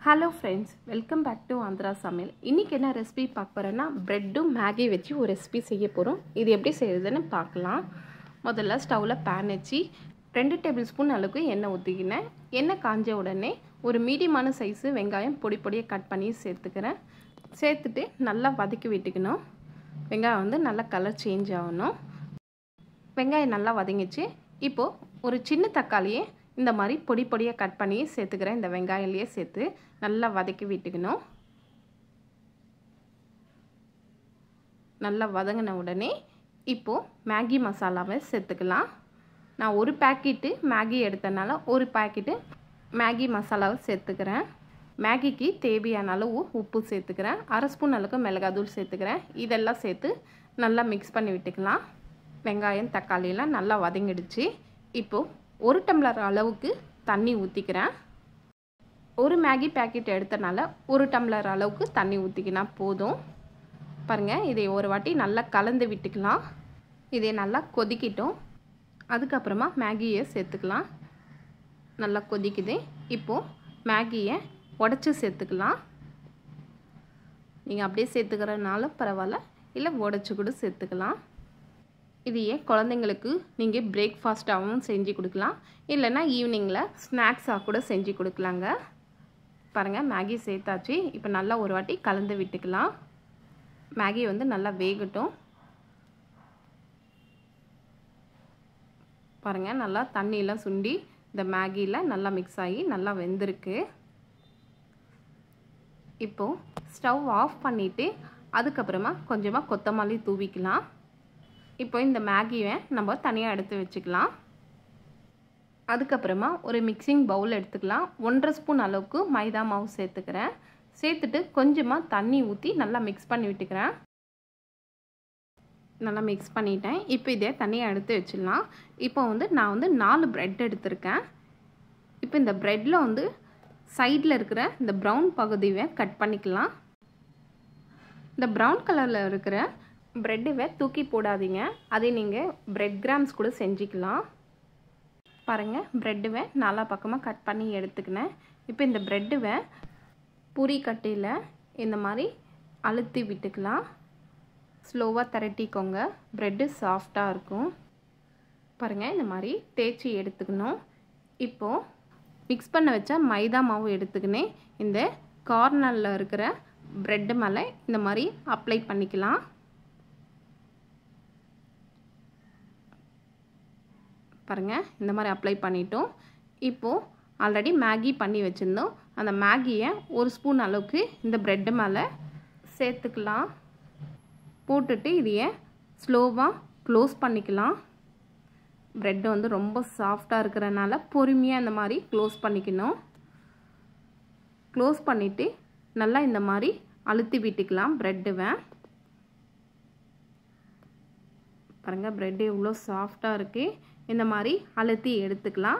Hello friends, welcome back to Andhra Samil. இன்னைக்கு என்ன recipe பார்க்க போறேன்னா பிரெட்டும் மேகி வச்சு ஒரு ரெசிபி செய்ய போறோம். இது எப்படி செய்யறதுன்னு பார்க்கலாம். முதல்ல ஸ்டவ்ல pan வச்சு 2 டேபிள் ஸ்பூன் அளவுக்கு எண்ணெய் ஊத்திக்கினேன். எண்ணெய் காஞ்ச உடனே ஒரு மீடியமான சைஸ் வெங்காயம் பொடி பொடியா கட் பண்ணி சேர்த்துக்கிறேன். சேர்த்துட்டு நல்லா வதக்கி விட்டுக்கணும். வெங்காயம் வந்து நல்லா கலர் சேஞ்ச் ஆகணும். வெங்காயம் நல்லா வதங்கிச்சு. இப்போ ஒரு சின்ன தக்காளியை இந்த மாதிரி பொடி பொடியா கட் பண்ணி சேர்த்துக்கிறேன். இந்த வெங்காயம்லயே சேர்த்து நல்லா வதக்கி விட்டுக்கணும். நல்லா வதங்கின உடனே இப்போ மேகி மசாலாவை சேர்த்துக்கலாம். நான் ஒரு பாக்கெட் மேகி எடுத்தனால ஒரு பாக்கெட் மேகி மசாலாவை சேர்த்துக்கிறேன். மேகிக்கு தேவையான அளவு உப்பு சேர்த்துக்கிறேன். 1/2 ஸ்பூன் அளவுக்கு மிளகாய்த்தூள் சேர்த்துக்கிறேன். இதெல்லாம் சேர்த்து நல்லா மிக்ஸ் பண்ணி விட்டுக்கலாம். வெங்காயம் தக்காளி எல்லாம் நல்லா வதங்கிடுச்சு. இப்போ 1 டம்ளர் அளவுக்கு தண்ணி ஊற்றிக்கிறேன். ஒரு மேகி பேக்கெட் எடுத்தனால 1 டம்ளர் அளவுக்கு தண்ணி ஊற்றிக்கினா போதும். பாருங்கள், இதை ஒரு வாட்டி நல்லா கலந்து விட்டுக்கலாம். இதை நல்லா கொதிக்கிட்டோம். அதுக்கப்புறமா மேகியை சேர்த்துக்கலாம். நல்லா கொதிக்குது. இப்போது மேகியை உடச்சி சேர்த்துக்கலாம். நீங்கள் அப்படியே சேர்த்துக்கிறனால பரவாயில்ல, இல்லை உடச்சி கூட சேர்த்துக்கலாம். இதையே குழந்தைங்களுக்கு நீங்கள் பிரேக்ஃபாஸ்ட்டாகவும் செஞ்சு கொடுக்கலாம், இல்லைன்னா ஈவினிங்கில் ஸ்நாக்ஸாக கூட செஞ்சு கொடுக்கலாங்க. பாருங்கள், மேகி சேர்த்தாச்சு. இப்போ நல்லா ஒரு வாட்டி கலந்து விட்டுக்கலாம். மேகி வந்து நல்லா வேகட்டும். பாருங்கள், நல்லா தண்ணியெல்லாம் சுண்டி இந்த மேகியில் நல்லா மிக்ஸ் ஆகி நல்லா வெந்திருக்கு. இப்போது ஸ்டவ் ஆஃப் பண்ணிவிட்டு அதுக்கப்புறமா கொஞ்சமாக கொத்தமல்லி தூவிக்கலாம். இப்போ இந்த மேகியை நம்ம தனியாக எடுத்து வச்சுக்கலாம். அதுக்கப்புறமா ஒரு மிக்சிங் பவுல் எடுத்துக்கலாம். 1/2 ஸ்பூன் அளவுக்கு மைதா மாவு சேர்த்துக்கிறேன். சேர்த்துட்டு கொஞ்சமாக தண்ணி ஊற்றி நல்லா மிக்ஸ் பண்ணி விட்டுக்கிறேன். நல்லா மிக்ஸ் பண்ணிட்டேன். இப்போ இதே தனியாக எடுத்து வச்சிடலாம். இப்போ வந்து நான் வந்து 4 பிரெட் எடுத்திருக்கேன். இப்போ இந்த பிரெட்டில் வந்து சைடில் இருக்கிற இந்த ப்ரௌன் பகுதியை கட் பண்ணிக்கலாம். இந்த ப்ரௌன் கலரில் இருக்கிற பிரெட்டுவை தூக்கி போடாதீங்க. அதை நீங்கள் பிரெட் கிராம்ஸ் கூட செஞ்சுக்கலாம். பாருங்கள், பிரெட்டுவை நாலா பக்கமாக கட் பண்ணி எடுத்துக்கினேன். இப்போ இந்த பிரெட்டுவை பூரி கட்டையில் இந்த மாதிரி அழுத்தி விட்டுக்கலாம். ஸ்லோவாக திரட்டிக்கோங்க. பிரெட்டு சாஃப்டாக இருக்கும். பாருங்கள், இந்த மாதிரி தேய்ச்சி எடுத்துக்கணும். இப்போது மிக்ஸ் பண்ண வச்ச மைதா மாவு எடுத்துக்கினேன். இந்த கார்னரில் இருக்கிற பிரெட்டு மேலே இந்த மாதிரி அப்ளை பண்ணிக்கலாம். பாருங்கள், இந்த மாதிரி அப்ளை பண்ணிட்டோம். இப்போது ஆல்ரெடி மேகி பண்ணி வச்சுருந்தோம். அந்த மேகியை 1 ஸ்பூன் அளவுக்கு இந்த பிரெட்டு மேலே சேர்த்துக்கலாம். போட்டுட்டு இதையே ஸ்லோவாக க்ளோஸ் பண்ணிக்கலாம். பிரெட்டு வந்து ரொம்ப சாஃப்டாக இருக்கிறனால பொறுமையாக இந்த மாதிரி க்ளோஸ் பண்ணிக்கணும். க்ளோஸ் பண்ணிவிட்டு நல்லா இந்த மாதிரி அழுத்தி விட்டுக்கலாம் பிரெட்டுவை. பாருங்கள், பிரெட்டு இவ்வளோ சாஃப்டாக இருக்குது. இந்த மாதிரி அழுத்தி எடுத்துக்கலாம்.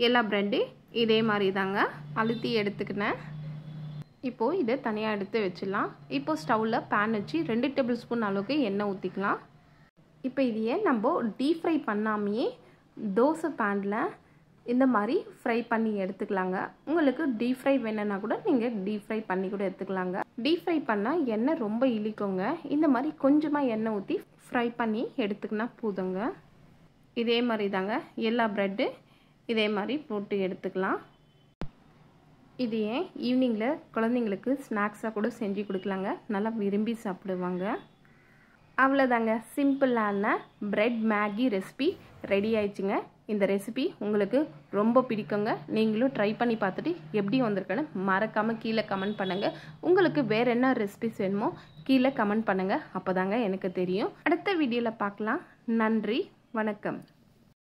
எல்லா பிரெட்டு இதே மாதிரி தாங்க அழுத்தி எடுத்துக்கினேன். இப்போது இதை தனியாக எடுத்து வச்சிடலாம். இப்போது ஸ்டவ்வில் பேன் வச்சு 2 டேபிள் ஸ்பூன் அளவுக்கு எண்ணெய் ஊற்றிக்கலாம். இப்போ இதையே நம்ம டீப் ஃப்ரை பண்ணாமையே தோசை பேனில் இந்த மாதிரி ஃப்ரை பண்ணி எடுத்துக்கலாங்க. உங்களுக்கு டீப் ஃப்ரை வேணுன்னா கூட நீங்கள் டீப் ஃப்ரை பண்ணி கூட எடுத்துக்கலாங்க. டீப் ஃப்ரை பண்ணால் எண்ணெய் ரொம்ப இழிக்குங்க. இந்த மாதிரி கொஞ்சமாக எண்ணெய் ஊற்றி ஃப்ரை பண்ணி எடுத்துக்கினா போதுங்க. இதே மாதிரி தாங்க எல்லா பிரெட்டு இதே மாதிரி போட்டு எடுத்துக்கலாம். இதையே ஈவினிங்கில் குழந்தைங்களுக்கு ஸ்நாக்ஸாக கூட செஞ்சு கொடுக்கலாங்க. நல்லா விரும்பி சாப்பிடுவாங்க. அவ்வளோதாங்க, சிம்பிளான பிரெட் மேகி ரெசிபி ரெடி ஆயிடுச்சுங்க. இந்த ரெசிபி உங்களுக்கு ரொம்ப பிடிக்குங்க. நீங்களும் ட்ரை பண்ணி பார்த்துட்டு எப்படி வந்திருக்குன்னு மறக்காமல் கீழே கமெண்ட் பண்ணுங்கள். உங்களுக்கு வேறு என்ன ரெசிபிஸ் வேணுமோ கீழே கமெண்ட் பண்ணுங்கள். அப்போ தாங்க எனக்கு தெரியும். அடுத்த வீடியோவில் பார்க்கலாம். நன்றி, வணக்கம்.